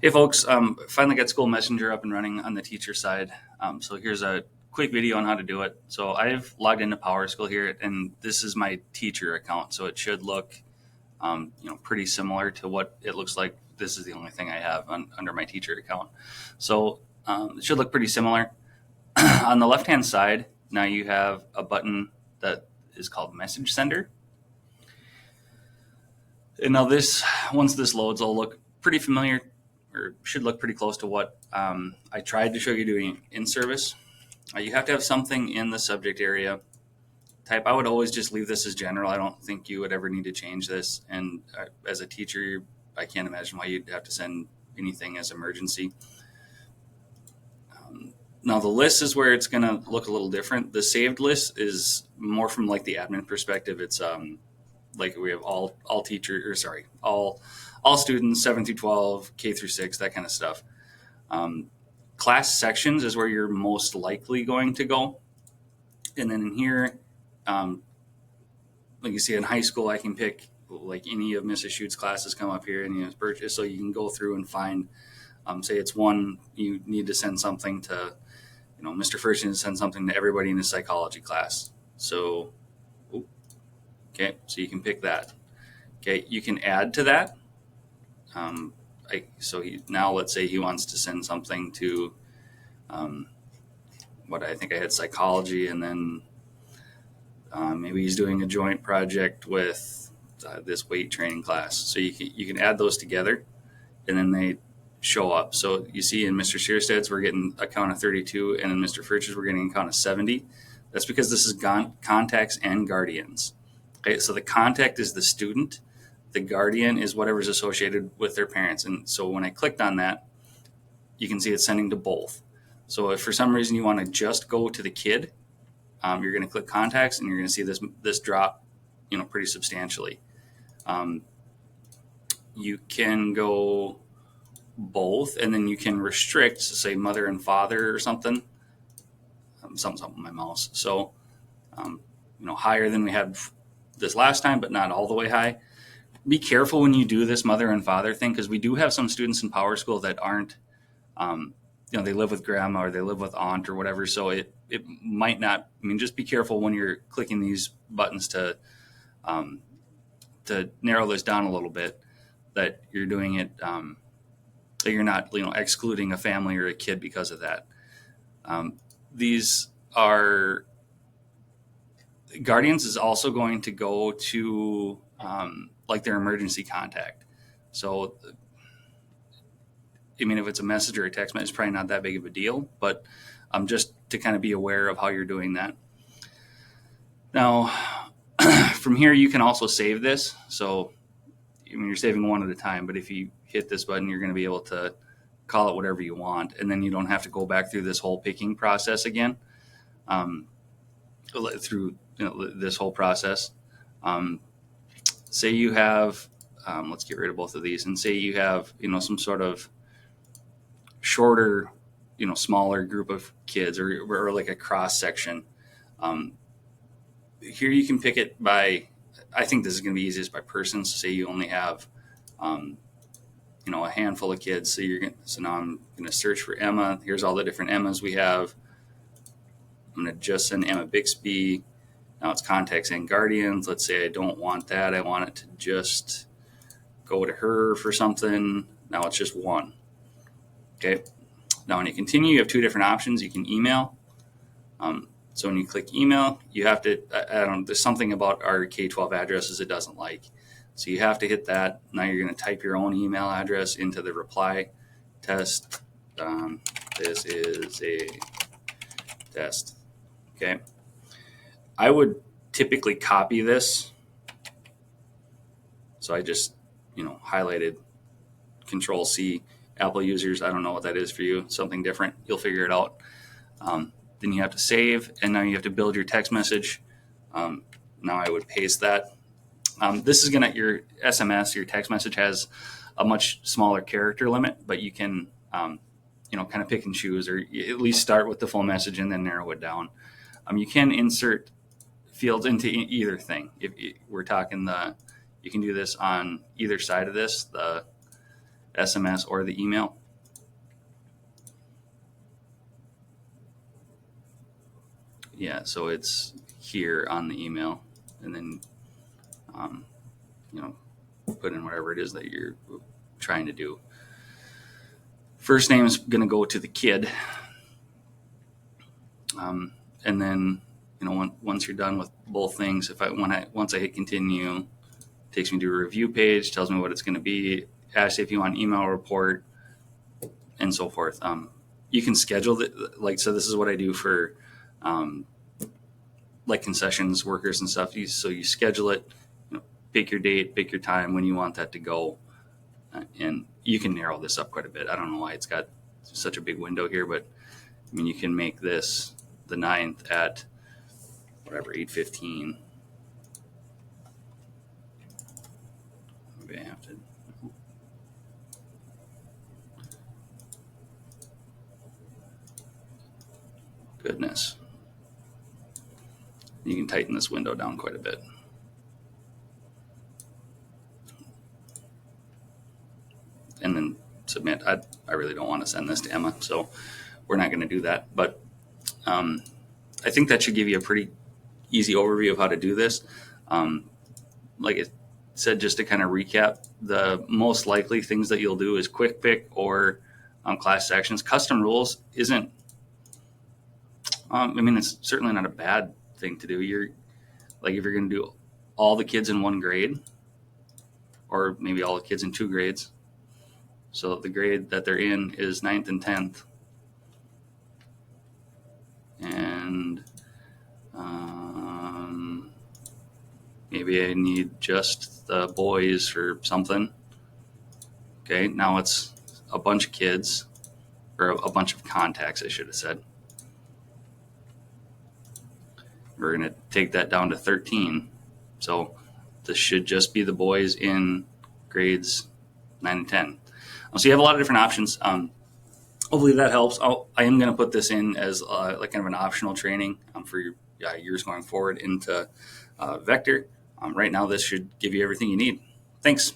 Hey folks, finally got School Messenger up and running on the teacher side. So here's a quick video on how to do it. So I've logged into PowerSchool here, and this is my teacher account. So it should look, pretty similar to what it looks like. This is the only thing I have under my teacher account. So it should look pretty similar. On the left-hand side, now you have a button that is called Message Sender. And now once this loads, it'll look pretty familiar, or should look pretty close to what I tried to show you doing in service. You have to have something in the subject area type. I would always just leave this as general. I don't think you would ever need to change this. And as a teacher, I can't imagine why you'd have to send anything as emergency. Now the list is where it's going to look a little different. The saved list is more from like the admin perspective. It's like we have all teachers, or sorry, all students, 7 through 12, K through 6, that kind of stuff. Class sections is where you're most likely going to go. And then in here, like you see in high school, I can pick like any of Mrs. Schute's classes come up here, and purchase, so you can go through and find, say it's one, you need to send something to, Mr. First needs to send something to everybody in his psychology class. So, okay, so you can pick that. Okay, you can add to that. Now let's say he wants to send something to what I think I had psychology, and then maybe he's doing a joint project with this weight training class. So you can add those together, and then they show up. So you see in Mr. Shearstead's, we're getting a count of 32, and in Mr. Furch's, we're getting a count of 70. That's because this is contacts and guardians. Okay, so the contact is the student. The guardian is whatever's associated with their parents. And so when I clicked on that, you can see it's sending to both. So if for some reason you want to just go to the kid, you're going to click contacts, and you're going to see this drop, pretty substantially. You can go both, and then you can restrict, say mother and father or something. Something's up with my mouse. So, higher than we had this last time, but not all the way high. Be careful when you do this mother and father thing, because we do have some students in PowerSchool that aren't, they live with grandma or they live with aunt or whatever. So it might not. Just be careful when you're clicking these buttons to narrow this down a little bit, that you're doing it, that you're not, excluding a family or a kid because of that. These are guardians is also going to go to like their emergency contact. So, if it's a message or a text message, it's probably not that big of a deal, but just to kind of be aware of how you're doing that. Now, from here, you can also save this. So, you're saving one at a time, but if you hit this button, you're going to be able to call it whatever you want, and then you don't have to go back through this whole picking process again. Through this whole process. Say you have, let's get rid of both of these, and say you have, some sort of shorter, smaller group of kids, or like a cross section. Here you can pick it by, I think this is going to be easiest by person. So say you only have, a handful of kids. So now I'm going to search for Emma. Here's all the different Emmas we have. I'm going to just send Emma Bixby. Now it's contacts and guardians. Let's say I don't want that. I want it to just go to her for something. Now it's just one. Okay. Now when you continue, you have two different options. You can email. So when you click email, you have to, there's something about our K-12 addresses it doesn't like. So you have to hit that. Now you're going to type your own email address into the reply test. This is a test. Okay. I would typically copy this. So I just, highlighted Control C. Apple users, I don't know what that is for you. Something different. You'll figure it out. Then you have to save, and now you have to build your text message. Now I would paste that. This is your SMS, your text message has a much smaller character limit, but you can, kind of pick and choose, or at least start with the full message and then narrow it down. You can insert fields into either thing. If we're talking you can do this on either side of this, the SMS or the email. Yeah, so it's here on the email, and then put in whatever it is that you're trying to do. First name is going to go to the kid, and then once you're done with both things, once I hit continue, it takes me to a review page, tells me what it's going to be, asks if you want email report, and so forth. You can schedule it, so this is what I do for concessions workers and stuff. So you schedule it, pick your date, pick your time when you want that to go, and you can narrow this up quite a bit. I don't know why it's got such a big window here, but you can make this the 9th at whatever, 8:15. Maybe I have to. Goodness. You can tighten this window down quite a bit. And then submit. I really don't want to send this to Emma, so we're not going to do that. But I think that should give you a pretty easy overview of how to do this. Like I said, just to kind of recap, the most likely things that you'll do is quick pick or class actions. Custom rules isn't, it's certainly not a bad thing to do. If you're going to do all the kids in one grade, or maybe all the kids in 2 grades, so the grade that they're in is 9th and 10th. And maybe I need just the boys or something. Okay, now it's a bunch of kids, or a bunch of contacts, I should have said. We're going to take that down to 13. So this should just be the boys in grades 9 and 10. So you have a lot of different options. Hopefully that helps. I am going to put this in as kind of an optional training for your years going forward into Vector. Right now, this should give you everything you need. Thanks.